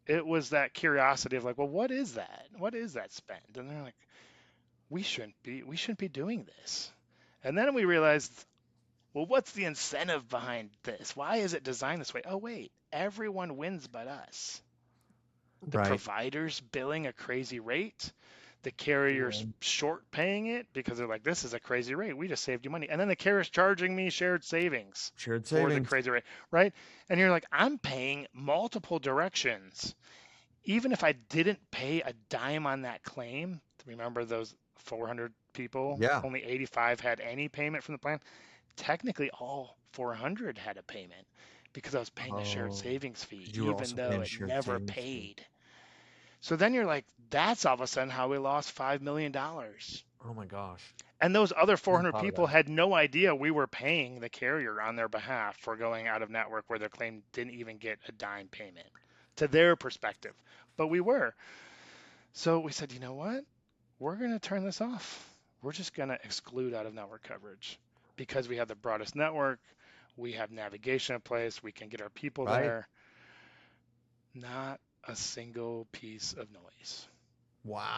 It was that curiosity of like, well, what is that? What is that spend? And they're like, we shouldn't be doing this. And then we realized, well, what's the incentive behind this? Why is it designed this way? Oh, wait, everyone wins but us. The Right. provider's billing a crazy rate. The Yeah. carrier's short paying it because they're like, this is a crazy rate. We just saved you money. And then the carrier's charging me shared savings Shared for the savings. crazy rate, right? And you're like, I'm paying multiple directions. Even if I didn't pay a dime on that claim, remember those 400 people, Yeah. only 85 had any payment from the plan. Technically, all 400 had a payment because I was paying a shared Oh, savings fee, because you were even also though paying a it shared never savings fee. paid. So then you're like, that's all of a sudden how we lost $5 million. Oh my gosh. And those other I hadn't 400 thought of people that. had no idea we were paying the carrier on their behalf for going out of network where their claim didn't even get a dime payment to their perspective. But we were. So we said, you know what? We're going to turn this off. We're just going to exclude out of network coverage because we have the broadest network. We have navigation in place. We can get our people Right. there. Not a single piece of noise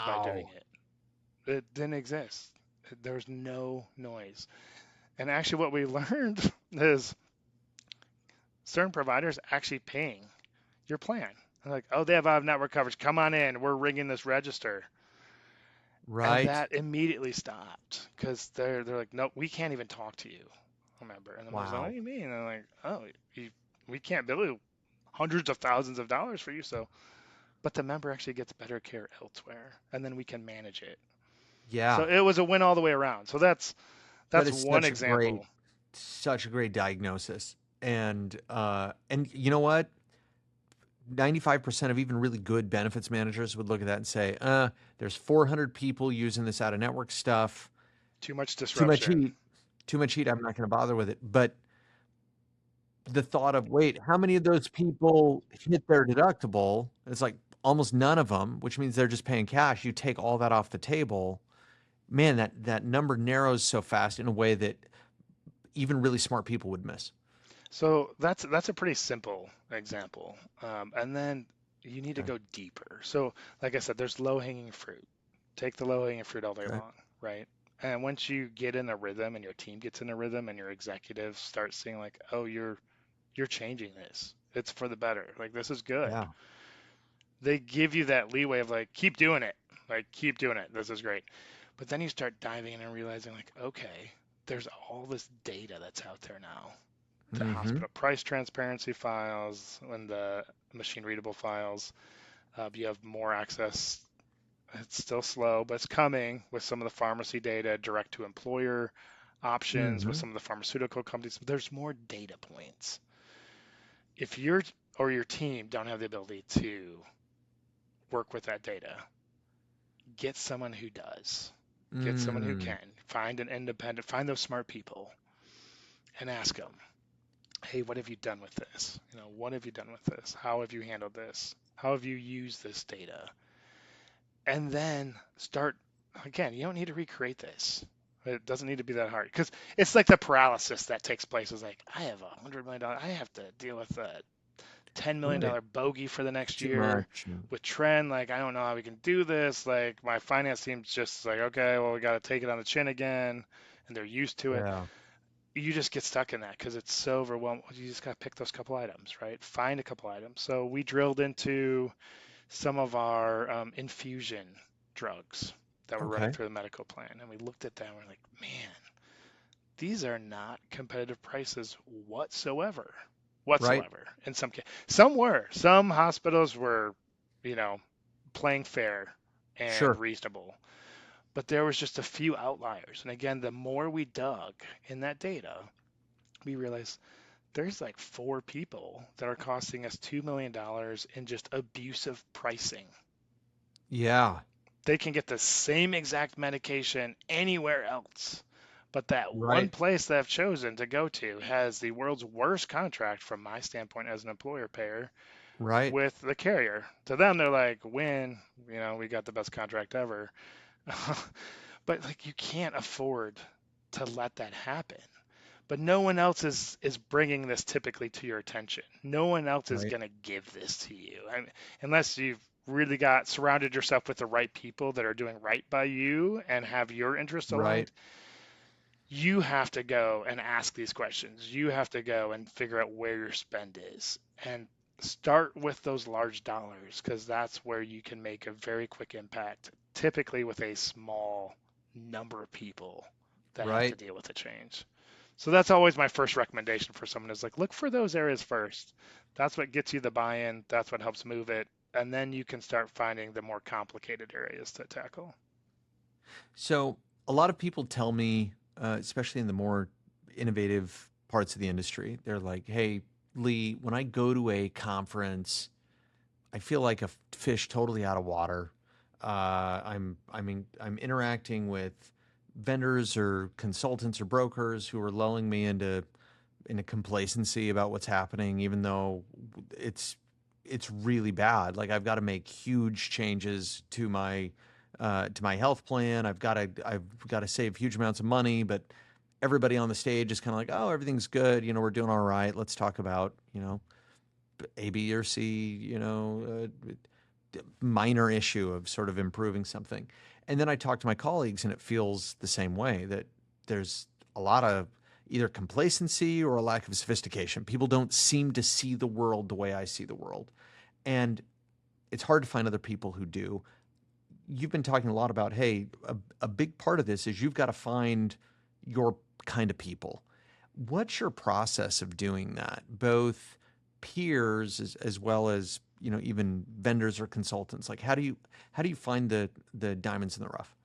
by doing Wow. it. It didn't exist. There's no noise. And actually, what we learned is certain providers actually paying your plan. They're like, oh, they have out of network coverage. Come on in. We're ringing this register. And Right. that immediately stopped because they're like, nope, we can't even talk to you, remember? And the member's like, what Wow. do you mean? And they're like, oh, we can't bill you hundreds of thousands of dollars for you. So, but the member actually gets better care elsewhere, and then we can manage it. So Yeah. it was a win all the way around. So that's That that's is one example. such a great diagnosis. And you know what? 95% of even really good benefits managers would look at that and say, there's 400 people using this out of network stuff. Too much Too much disruption. heat. Too much heat. I'm not going to bother with it. But the thought of, wait, how many of those people hit their deductible? It's like almost none of them, which means they're just paying cash. You take all that off the table. Man, that number narrows so fast in a way that even really smart people would miss. So that's a pretty simple example. And then you need to Okay. go deeper. So like I said, there's low hanging fruit. Take the low hanging fruit all day Okay. long, right? And once you get in a rhythm and your team gets in a rhythm and your executives start seeing like, oh, you're changing this. It's for the better. Like this is good. Yeah. They give you that leeway of like, keep doing it. Like keep doing it. This is great. But then you start diving in and realizing, like, okay, there's all this data that's out there now. The Mm-hmm. hospital price transparency files and the machine readable files. You have more access. It's still slow, but it's coming with some of the pharmacy data, direct to employer options with Mm-hmm. some of the pharmaceutical companies. But there's more data points. If you're or your team don't have the ability to work with that data, get someone who does. Get someone who Mm. can. Find an independent, find those smart people and ask them, hey, what have you done with this? What have you done with this? How have you handled this? How have you used this data? And then start, again, you don't need to recreate this. It doesn't need to be that hard because it's like the paralysis that takes place. Is like, I have $100 million. I have to deal with a $10 million Right. bogey for the It's next too year much. with trend. Like, I don't know how we can do this. Like, my finance team's just like, okay, well, we got to take it on the chin again. And they're used to it. Yeah. You just get stuck in that because it's so overwhelming. You just got to pick those couple items, right? Find a couple items. So we drilled into some of our infusion drugs that were running Okay. through the medical plan. And we looked at them and we're like, man, these are not competitive prices whatsoever. Right. Whatsoever. In some cases, some were. Some hospitals were, you know, playing fair and Sure. reasonable. But there was just a few outliers. And again, the more we dug in that data, we realized there's like 4 people that are costing us $2 million in just abusive pricing. Yeah. They can get the same exact medication anywhere else. But that one Right. place that I've chosen to go to has the world's worst contract from my standpoint as an employer payer Right. with the carrier. To them, they're like, win, we got the best contract ever. But like, you can't afford to let that happen. But no one else is bringing this typically to your attention. No one else is Right. going to give this to you. Unless you've really got surrounded yourself with the right people that are doing right by you and have your interests Right. aligned, you have to go and ask these questions. You have to go and figure out where your spend is and start with those large dollars because that's where you can make a very quick impact, typically with a small number of people that have to Right. deal with the change. So that's always my first recommendation for someone is like, look for those areas first. That's what gets you the buy-in. That's what helps move it. And then you can start finding the more complicated areas to tackle. So a lot of people tell me, especially in the more innovative parts of the industry, they're like, "Hey, Lee, when I go to a conference, I feel like a fish totally out of water. I'm interacting with vendors or consultants or brokers who are lulling me into complacency about what's happening, even though it's it's really bad. Like I've got to make huge changes to my health plan. I've got to save huge amounts of money, but everybody on the stage is kind of like, oh, everything's good. We're doing all right. Let's talk about A, B, or C. Minor issue of sort of improving something. And then I talk to my colleagues, and it feels the same way that there's a lot of either complacency or a lack of sophistication. People don't seem to see the world the way I see the world. And it's hard to find other people who do. You've been talking a lot about, hey, a big part of this is you've got to find your kind of people. What's your process of doing that? Both peers as well as even vendors or consultants. Like how do you find the diamonds in the rough?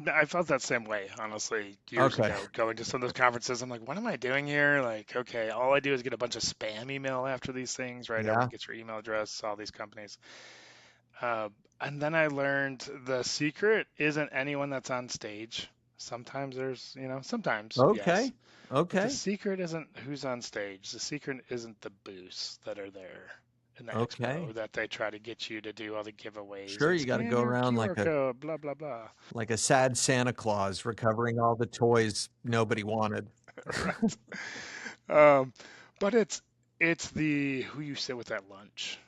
I felt that same way, honestly, years Okay. ago, going to some of those conferences. I'm like, what am I doing here? Like, okay, all I do is get a bunch of spam email after these things, right? Everyone Yeah. gets your email address, all these companies. Uh, and then I learned the secret isn't anyone that's on stage. Sometimes sometimes, yes. Okay. But the Okay. secret isn't who's on stage. The secret isn't the booths that are there in the expo Okay. that they try to get you to do all the giveaways Sure, and you got to scan go your around QR code, blah, blah, blah. like a sad Santa Claus recovering all the toys nobody wanted. Right. Um, but it's the who you sit with at lunch.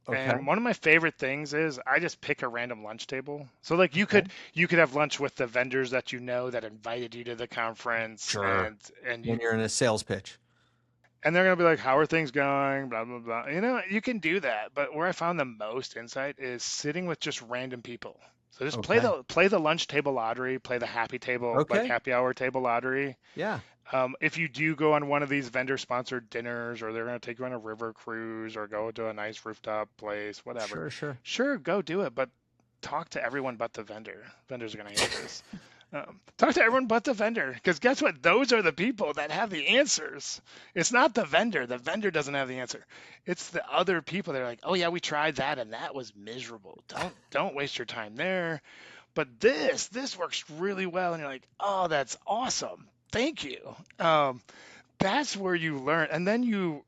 Okay. And one of my favorite things is I just pick a random lunch table. So like you Okay. could you could have lunch with the vendors that you know that invited you to the conference Sure. and When you're in a sales pitch. they're gonna be like, how are things going? Blah blah blah. You can do that, but where I found the most insight is sitting with just random people. So just Okay. play the lunch table lottery, play the Okay. happy hour table lottery. Yeah. If you do go on one of these vendor sponsored dinners, or they're going to take you on a river cruise, or go to a nice rooftop place, whatever, Sure, sure. sure, go do it. But talk to everyone but the vendor. Vendors are going to hate this. Talk to everyone but the vendor, because guess what? Those are the people that have the answers. It's not the vendor. The vendor doesn't have the answer. It's the other people that are like, oh yeah, we tried that and that was miserable. Don't waste your time there. But this works really well, and you're like, oh, that's awesome. Thank you. That's where you learn, and then you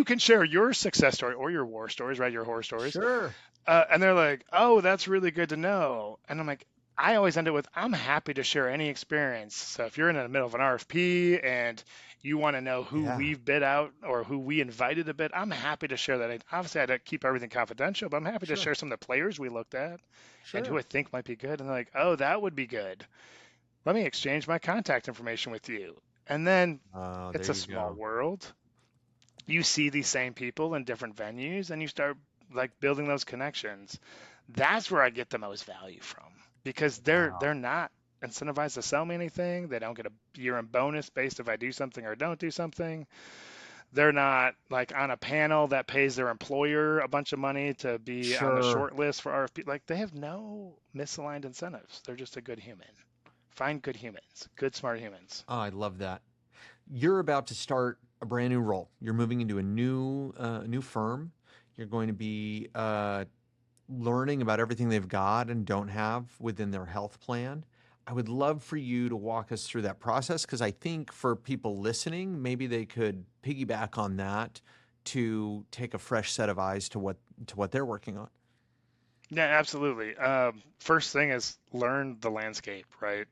can share your success story or your war stories, right? Your horror stories, Sure. and they're like, oh, that's really good to know. And I'm like, I always end it with, I'm happy to share any experience. So if you're in the middle of an RFP and you want to know who Yeah. we've bid out or who we invited to bid, I'm happy to share that. Obviously, I don't keep everything confidential, but I'm happy to Sure. share some of the players we looked at and who Sure. I think might be good. And they're like, oh, that would be good. Let me exchange my contact information with you. And then Oh, there it's a you small go. world. You see these same people in different venues and you start like building those connections. That's where I get the most value from, because they're Wow. not incentivized to sell me anything. They don't get a year-end bonus based if I do something or don't do something. They're not like on a panel that pays their employer a bunch of money to be on the Sure. short list for RFP. Like they have no misaligned incentives. They're just a good human. Find good humans, good smart humans. Oh, I love that. You're about to start a brand new role. You're moving into a new firm. You're going to be learning about everything they've got and don't have within their health plan. I would love for you to walk us through that process, because I think for people listening, maybe they could piggyback on that to take a fresh set of eyes to what they're working on. Yeah, absolutely. First thing is learn the landscape, right?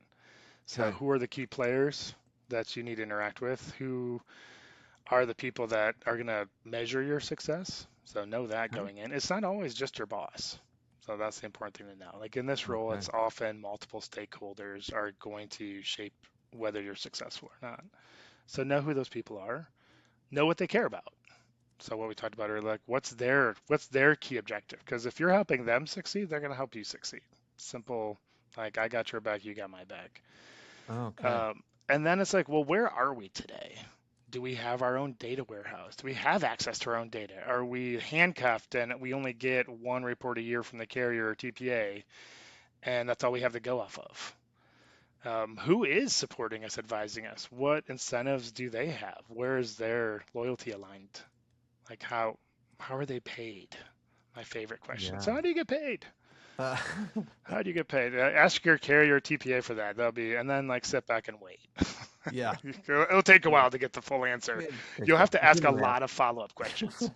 So, Okay. who are the key players that you need to interact with? Who are the people that are going to measure your success? So, know that Okay. going in. It's not always just your boss. So, that's the important thing to know. Like in this role, Okay. it's often multiple stakeholders are going to shape whether you're successful or not. So, know who those people are, know what they care about. So, what we talked about earlier, like what's their key objective? Because if you're helping them succeed, they're going to help you succeed. Simple, like I got your back, you got my back. Okay. Um, and then it's like, well, where are we today? Do we have our own data warehouse? Do we have access to our own data? Are we handcuffed and we only get one report a year from the carrier or TPA, and that's all we have to go off of? Who is supporting us, advising us? What incentives do they have? Where is their loyalty aligned? Like how are they paid? My favorite question. Yeah. So how do you get paid? Uh, How do you get paid? Ask your carrier TPA for that. That'll be, and then like sit back and wait. yeah. It'll take a Yeah. while to get the full answer. Good You'll have stuff. to Give ask me a that. lot of follow-up questions.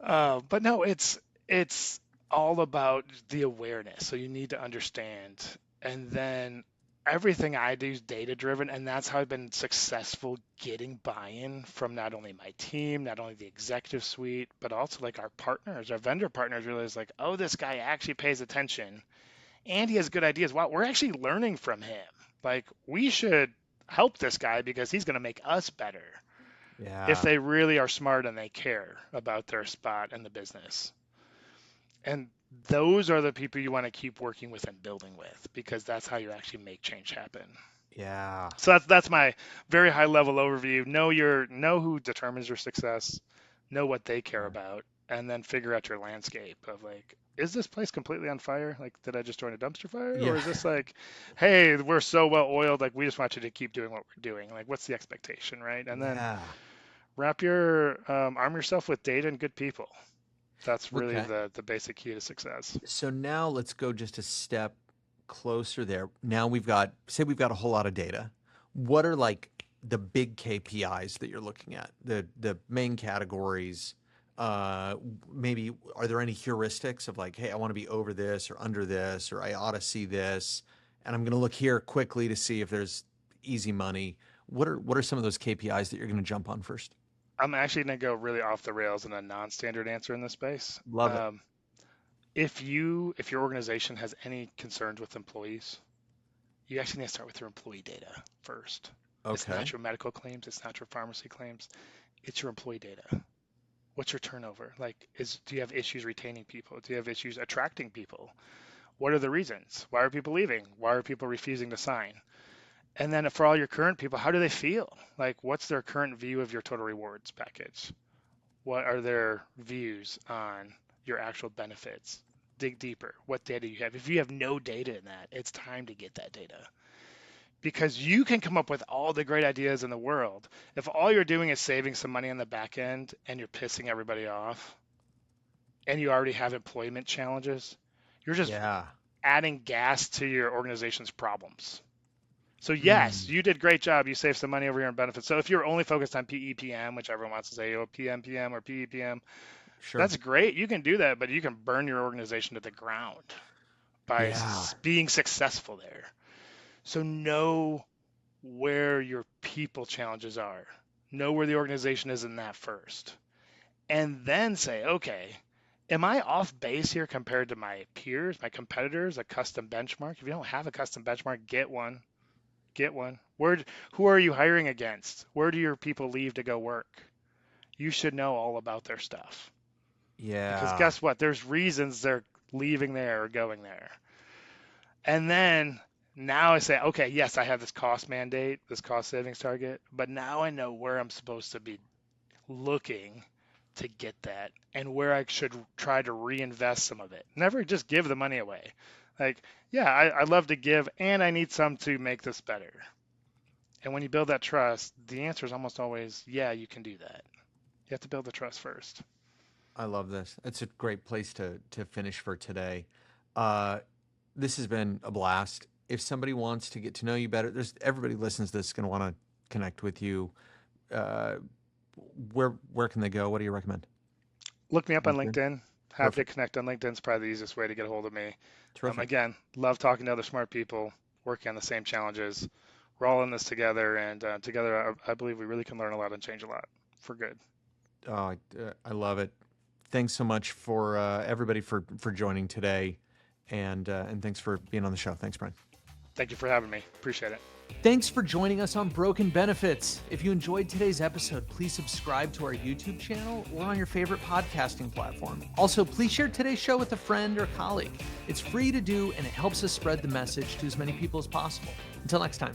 But no, it's all about the awareness. So you need to understand, and then everything I do is data driven, and that's how I've been successful getting buy-in from not only my team, not only the executive suite, but also like our partners, our vendor partners realize like, oh, this guy actually pays attention and he has good ideas. Wow, we're actually learning from him. Like we should help this guy because he's going to make us better if Yeah. they really are smart and they care about their spot in the business. And those are the people you want to keep working with and building with, because that's how you actually make change happen. Yeah. So that's my very high level overview. Know who determines your success, know what they care Okay. about, and then figure out your landscape of like, is this place completely on fire? Like, did I just join a dumpster fire? Or Yeah. is this like, hey, we're so well oiled, like we just want you to keep doing what we're doing? Like, what's the expectation, right? And then Yeah. arm yourself with data and good people. That's really Okay. the basic key to success. So now let's go just a step closer there. Now we've got a whole lot of data. What are like the big KPIs that you're looking at? The main categories. Uh, Maybe are there any heuristics of like, hey, I want to be over this or under this, or I ought to see this, and I'm going to look here quickly to see if there's easy money. What are some of those KPIs that you're going to jump on first? I'm actually going to go really off the rails in a non-standard answer in this space. Love it. If your organization has any concerns with employees, you actually need to start with your employee data first. It's Okay. not your medical claims, it's not your pharmacy claims, it's your employee data. What's your turnover? Like, do you have issues retaining people? Do you have issues attracting people? What are the reasons? Why are people leaving? Why are people refusing to sign? And then for all your current people, how do they feel? Like, what's their current view of your total rewards package? What are their views on your actual benefits? Dig deeper. What data do you have? If you have no data in that, it's time to get that data. Because you can come up with all the great ideas in the world. If all you're doing is saving some money on the back end and you're pissing everybody off and you already have employment challenges, you're just Yeah. adding gas to your organization's problems. So yes, you did a great job. You saved some money over here in benefits. So if you're only focused on PEPM, which everyone wants to say, oh, PMPM or PEPM, Sure. that's great. You can do that, but you can burn your organization to the ground by Yeah. being successful there. So know where your people challenges are. Know where the organization is in that first. And then say, okay, am I off base here compared to my peers, my competitors, a custom benchmark? If you don't have a custom benchmark, get one. Get one. Who are you hiring against? Where do your people leave to go work? You should know all about their stuff. Because Yeah. guess what? There's reasons they're leaving there or going there. And then now I say, okay, yes, I have this cost mandate, this cost savings target, but now I know where I'm supposed to be looking to get that and where I should try to reinvest some of it. Never just give the money away. Like, yeah, I love to give and I need some to make this better. And when you build that trust, the answer is almost always, yeah, you can do that. You have to build the trust first. I love this. It's a great place to finish for today. This has been a blast. If somebody wants to get to know you better, everybody listens to this is going to want to connect with you. Uh, where can they go? What do you recommend? Look me up on LinkedIn? LinkedIn. Happy Perfect. to connect on LinkedIn. It's probably the easiest way to get a hold of me. Terrific. Again, love talking to other smart people, working on the same challenges. We're all in this together, and together I believe we really can learn a lot and change a lot for good. Oh, I love it. Thanks so much for everybody for joining today, and thanks for being on the show. Thanks, Brian. Thank you for having me. Appreciate it. Thanks for joining us on Broken Benefits. If you enjoyed today's episode, please subscribe to our YouTube channel or on your favorite podcasting platform. Also, please share today's show with a friend or colleague. It's free to do, and it helps us spread the message to as many people as possible. Until next time.